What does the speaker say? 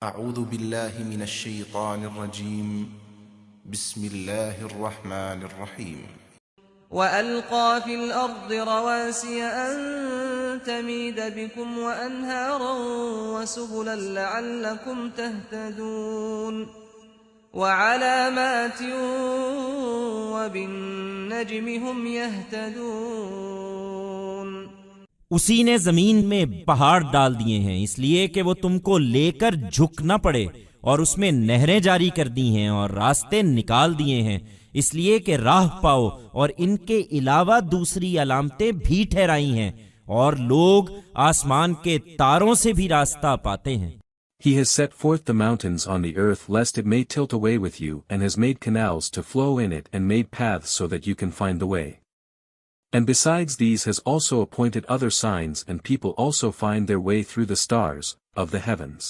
اعوذ باللہ من الشیطان الرجیم بسم اللہ الرحمن الرحیم وَأَلْقَى فِي الْأَرْضِ رَوَاسِيَ أَن تَمِيدَ بِكُمْ وَأَنْهَارًا وَسُبُلًا لَعَلَّكُمْ تَهْتَدُونَ وَعَلَامَاتٍ وَبِالنَّجْمِ هُمْ يَهْتَدُونَ اسی نے زمین میں پہاڑ ڈال دیے ہیں اس لیے کہ وہ تم کو لے کر جھک نہ پڑے، اور اس میں نہریں جاری کر دی ہیں اور راستے نکال دیے ہیں اس لیے کہ راہ پاؤ، اور ان کے علاوہ دوسری علامتیں بھی ٹھہرائی ہیں، اور لوگ آسمان کے تاروں سے بھی راستہ پاتے ہیں۔ He has set forth the mountains on the earth lest it may tilt away with you, and has made canals to flow in it, and made paths so that you can find the way. And besides these has also appointed other signs, and people also find their way through the stars of the heavens.